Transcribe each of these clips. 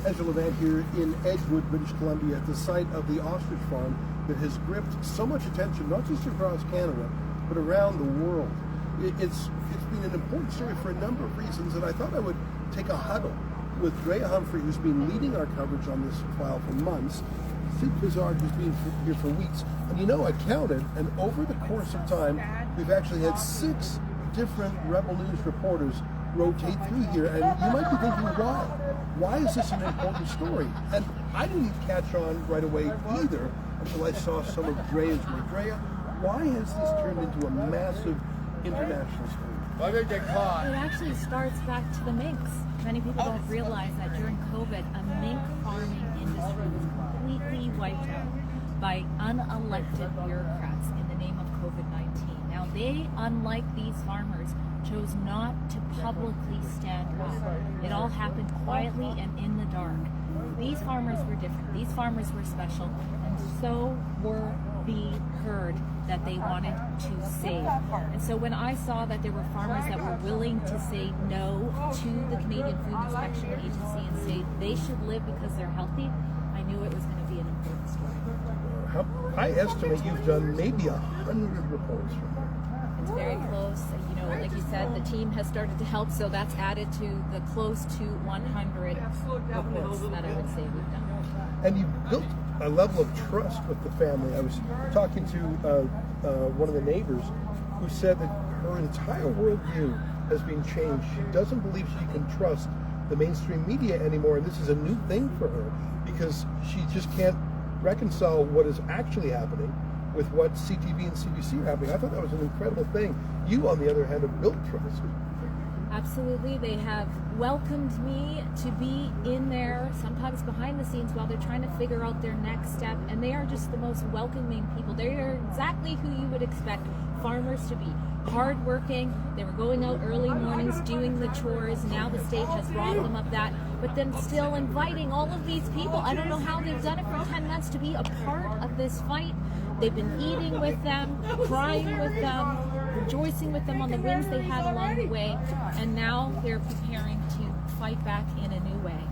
Ezra Levant here in Edgewood, British Columbia, at the site of the ostrich farm that has gripped so much attention, not just across Canada, but around the world. It's been an important story for a number of reasons, and I thought I would take a huddle with Drea Humphrey, who's been leading our coverage on this file for months, Sid Pizard, who's been here for weeks. And you know, I counted, and over the course of time, we've actually had 6 different Rebel News reporters rotate through here, and you might be thinking, why? Why is this an important story? And I didn't catch on right away either until I saw some of Drea's work. Drea, why has this turned into a massive international story? It actually starts back to the minks. Many people don't realize that during COVID, a mink farming industry was completely wiped out by unelected bureaucrats in the name of COVID-19. Now, they, unlike these farmers, chose not to publicly stand up. It all happened quietly and in the dark. These farmers were different. These farmers were special, and so were the herd that they wanted to save. And so when I saw that there were farmers that were willing to say no to the Canadian Food Inspection Agency and say they should live because they're healthy, I knew it was going to be an important story. I estimate you've done maybe 100 reports from there. It's very close. You know, like you said, the team has started to help, so that's added to the close to 100 reports that I would say we've done. And you've built a level of trust with the family. I was talking to one of the neighbors who said that her entire worldview has been changed. She doesn't believe she can trust the mainstream media anymore, and this is a new thing for her because she just can't reconcile what is actually happening with what CTV and CBC are happening. I thought that was an incredible thing. You, on the other hand, have built trust. Absolutely. They have welcomed me to be in there, sometimes behind the scenes, while they're trying to figure out their next step. And they are just the most welcoming people. They are exactly who you would expect farmers to be. Hardworking. They were going out early mornings doing the chores. Now the state has robbed them of that. But then still inviting all of these people. I don't know how they've done it for 10 months to be a part of this fight. They've been eating with them, crying with them, rejoicing with them on the wins they had along the way, and now they're preparing to fight back in a new way.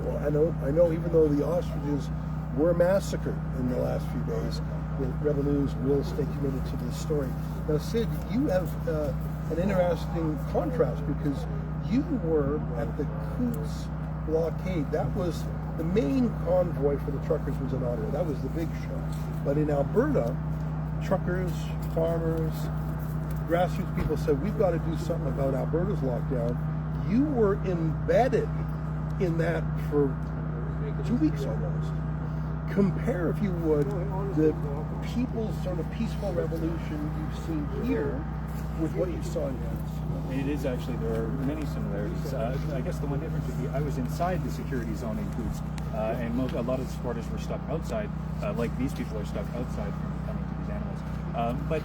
Well, I know. Even though the ostriches were massacred in the last few days, the Rebel News will stay committed to this story. Now, Sid, you have an interesting contrast because you were at the Coutts blockade. That was the main convoy for the truckers was in Ottawa. That was the big show. But in Alberta, truckers, farmers, grassroots people said, we've got to do something about Alberta's lockdown. You were embedded in that for 2 weeks almost. Compare, if you would, the people's sort of peaceful revolution you've seen here with what you saw in Coutts. It is actually, there are many similarities. I guess the one difference would be I was inside the security zone in Coutts, and a lot of the supporters were stuck outside, like these people are stuck outside from coming to these animals. But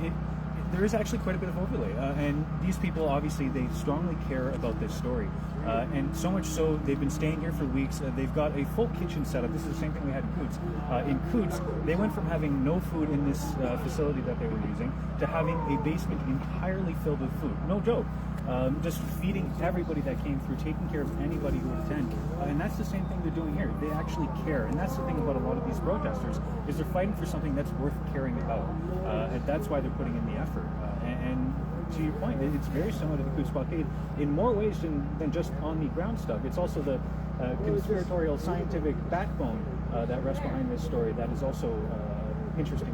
there is actually quite a bit of overlay, and these people, obviously, they strongly care about this story. And so much so, they've been staying here for weeks. They've got a full kitchen set up. This is the same thing we had in Coutts. In Coutts, they went from having no food in this facility that they were using to having a basement entirely filled with food. No joke. Just feeding everybody that came through, taking care of anybody who would attend. And that's the same thing they're doing here. They actually care. And that's the thing about a lot of these protesters, is they're fighting for something that's worth caring about. And that's why they're putting in the effort. And to your point, it's very similar to the Coutts blockade in more ways than just on the ground stuff. It's also the conspiratorial scientific backbone that rests behind this story that is also interesting.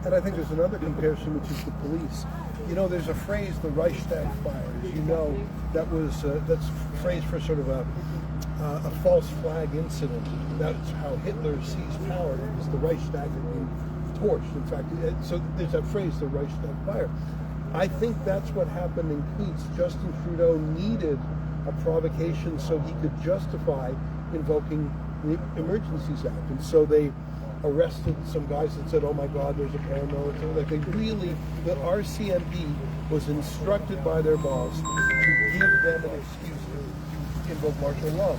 And I think there's another comparison, which is the police. You know, there's a phrase, the Reichstag fire. As you know, that's a phrase for sort of a false flag incident. That's how Hitler seized power. It was the Reichstag that being torched. In fact, so there's that phrase, the Reichstag fire. I think that's what happened in Coutts. Justin Trudeau needed a provocation so he could justify invoking the Emergencies Act. And so they arrested some guys that said, oh my God, there's a paramilitary. Like the RCMP was instructed by their boss to give them an excuse to invoke martial law.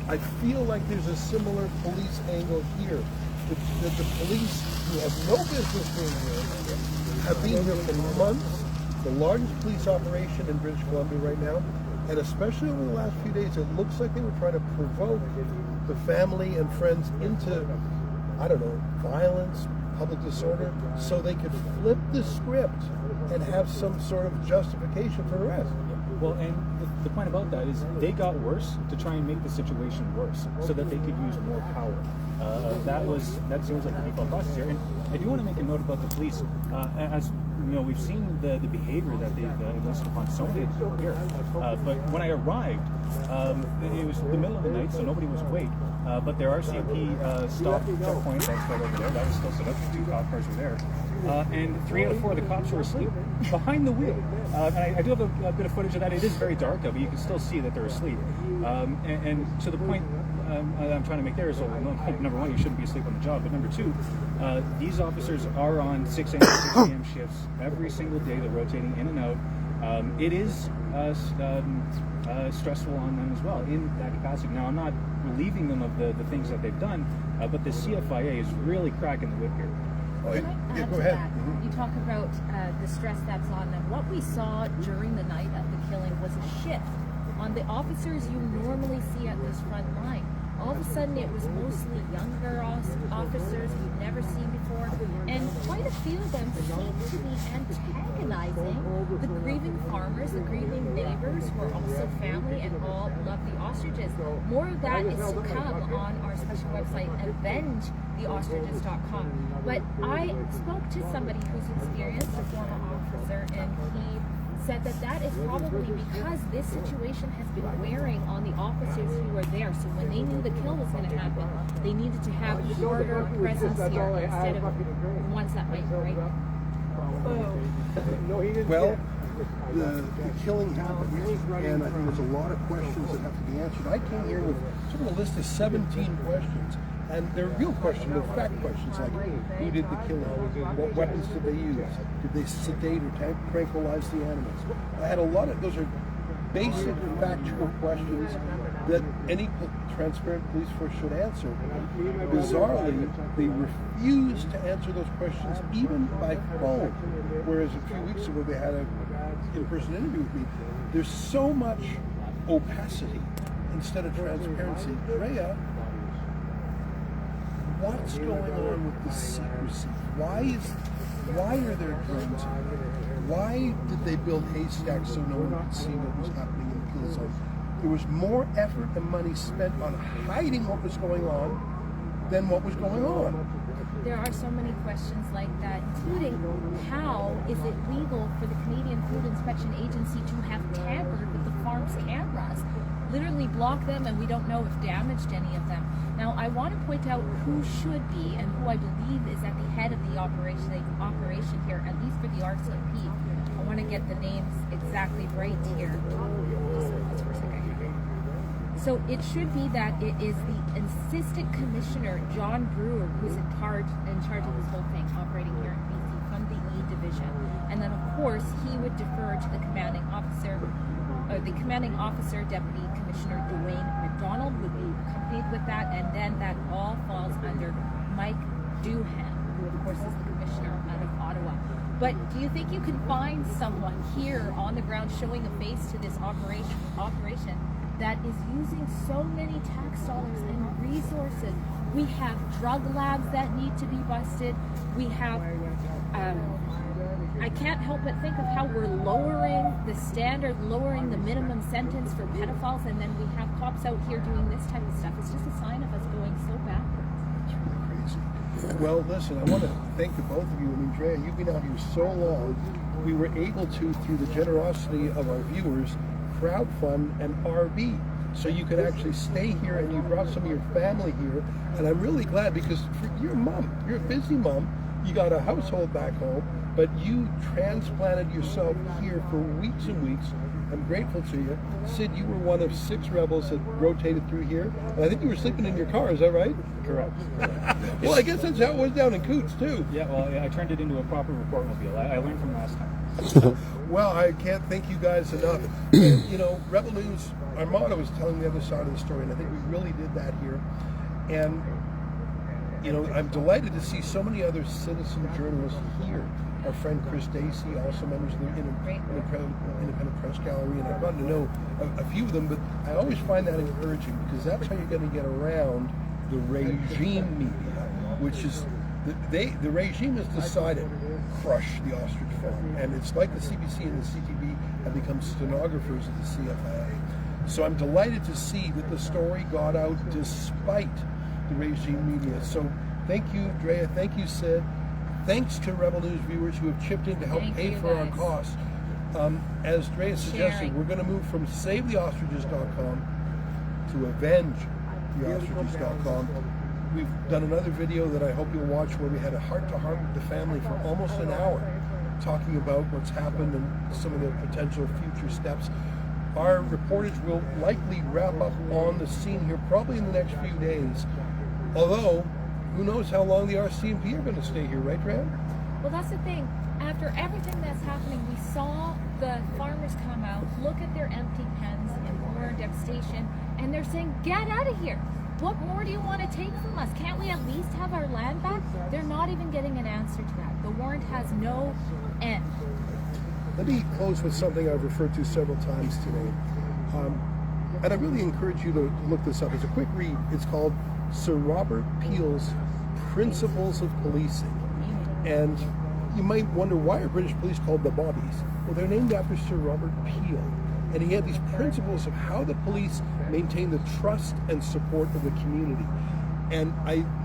I feel like there's a similar police angle here. That the police, who have no business being here, have been here for months. The largest police operation in British Columbia right now. And especially over the last few days, it looks like they were trying to provoke the family and friends into, I don't know, violence, public disorder, so they could flip the script and have some sort of justification for arrest. Well, and the point about that is they got worse to try and make the situation worse, so that they could use more power. That seems like the default process here. And I do want to make a note about the police. As you know, we've seen the behavior that they've enlisted upon so many people here. But when I arrived, it was the middle of the night, so nobody was awake. But there are CP stop checkpoints that's right over there. That was still set up. 2 cop cars were there. And 3 out of 4 of the cops were asleep behind the wheel. And I do have a bit of footage of that. It is very dark, but you can still see that they're asleep. And to the point I'm trying to make there is, well, number one, you shouldn't be asleep on the job. But number 2, these officers are on 6 a.m. to 6 p.m. shifts every single day. They're rotating in and out. It is stressful on them as well in that capacity. Now, I'm not relieving them of the things that they've done, but the CFIA is really cracking the whip here. Can I add go to ahead. that? You talk about the stress that's on them. What we saw during the night of the killing was a shift on the officers you normally see at this front line. All of a sudden, it was mostly younger officers we've never seen before, and quite a few of them seem to be antagonizing the grieving farmers, the grieving neighbors who are also family and all love the ostriches. More of that is to come on our special website, avengetheostriches.com. But I spoke to somebody who's experienced, a former officer, and he said that is probably because this situation has been wearing on the officers who were there. So when they knew the kill was going to happen, they needed to have a harder presence here instead of ones that might break. Well, the killing happened, and I think there's a lot of questions that have to be answered. I came here with sort of a list of 17 questions, and they're real questions, they're fact questions, like who did the killing, what weapons did they use, did they sedate or tranquilize the animals. I had a lot of, those are basic factual questions that any transparent police force should answer. Bizarrely, they refuse to answer those questions even by phone, whereas a few weeks ago they had an in-person interview with me. There's so much opacity instead of transparency. Drea, what's going on with the secrecy? Why are there drones? Why did they build haystacks so no one could see what was happening in the kill zone? There was more effort and money spent on hiding what was going on than what was going on. There are so many questions like that, including how is it legal for the Canadian Food Inspection Agency to have tampered with the farm's cameras? Literally block them, and we don't know if damaged any of them. Now, I want to point out who should be and who I believe is at the head of the operation here, at least for the RCMP. I want to get the names exactly right here. Just for a second. So it should be that it is the Assistant Commissioner John Brewer who's in charge of this whole thing, operating here in BC from the E Division, and then of course he would defer to the commanding officer. The commanding officer, Deputy Commissioner Dwayne McDonald, would be accompanied with that, and then that all falls under Mike Doohan, who of course is the commissioner out of Ottawa. But do you think you can find someone here on the ground showing a face to this operation that is using so many tax dollars and resources? We have drug labs that need to be busted. We have I can't help but think of how we're lowering the standard, lowering the minimum sentence for pedophiles, and then we have cops out here doing this type of stuff. It's just a sign of us going so backwards. Crazy. Well, listen, I want to thank the both of you. I mean, Drea, you've been out here so long. We were able to, through the generosity of our viewers, crowdfund an RV. So you could actually stay here, and you brought some of your family here. And I'm really glad, because you're a mom. You're a busy mom. You got a household back home, but you transplanted yourself here for weeks and weeks. I'm grateful to you. Sid, you were one of 6 rebels that rotated through here. And I think you were sleeping in your car, is that right? Correct. Well, I guess that's how it was down in Coots, too. Yeah, well, I turned it into a proper reportmobile. I learned from last time. Well, I can't thank you guys enough. And, you know, Rebel News, our motto is telling the other side of the story, and I think we really did that here. And, you know, I'm delighted to see so many other citizen journalists here. our friend Chris Dacey, also members of the Independent Press Gallery, and I've gotten to know a few of them, but I always find that encouraging because that's how you're going to get around the regime media, which is, the regime has decided crush the ostrich farm, and it's like the CBC and the CTV have become stenographers of the CFIA. So I'm delighted to see that the story got out despite the regime media. So thank you, Drea. Thank you, Sid. Thanks to Rebel News viewers who have chipped in to help pay for our costs. As Drea suggested, we're going to move from SaveTheOstriches.com to AvengeTheOstriches.com. We've done another video that I hope you'll watch where we had a heart-to-heart with the family for almost an hour talking about what's happened and some of the potential future steps. Our reportage will likely wrap up on the scene here probably in the next few days. Although, who knows how long the RCMP are going to stay here, right, Drea? Well, that's the thing. After everything that's happening, we saw the farmers come out, look at their empty pens in more devastation, and they're saying, get out of here. What more do you want to take from us? Can't we at least have our land back? They're not even getting an answer to that. The warrant has no end. Let me close with something I've referred to several times today. And I really encourage you to look this up. It's a quick read. It's called Sir Robert Peel's Principles of Policing. And you might wonder, why are British police called the Bobbies? Well, they're named after Sir Robert Peel. And he had these principles of how the police maintain the trust and support of the community. And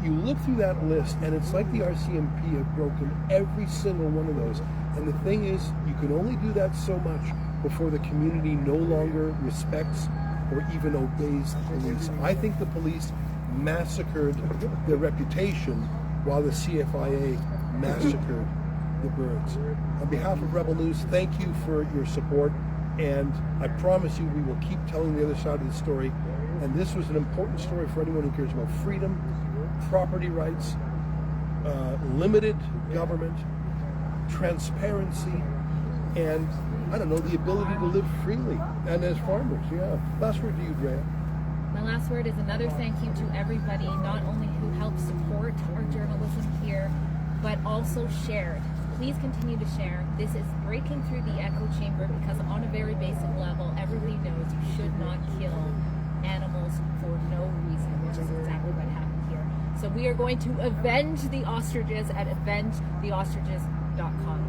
you look through that list, and it's like the RCMP have broken every single one of those. And the thing is, you can only do that so much before the community no longer respects or even obeys the police. I think the police massacred their reputation while the CFIA massacred the birds. On behalf of Rebel News, thank you for your support. And I promise you we will keep telling the other side of the story. And this was an important story for anyone who cares about freedom, property rights, limited government, transparency, and, I don't know, the ability to live freely. And as farmers, yeah. Last word to you, Drea. My last word is another thank you to everybody, not only who helped support our journalism here, but also shared. Please continue to share. This is breaking through the echo chamber because on a very basic level, everybody knows you should not kill animals for no reason, which is exactly what happened here. So we are going to avenge the ostriches at AvengeTheOstriches.com.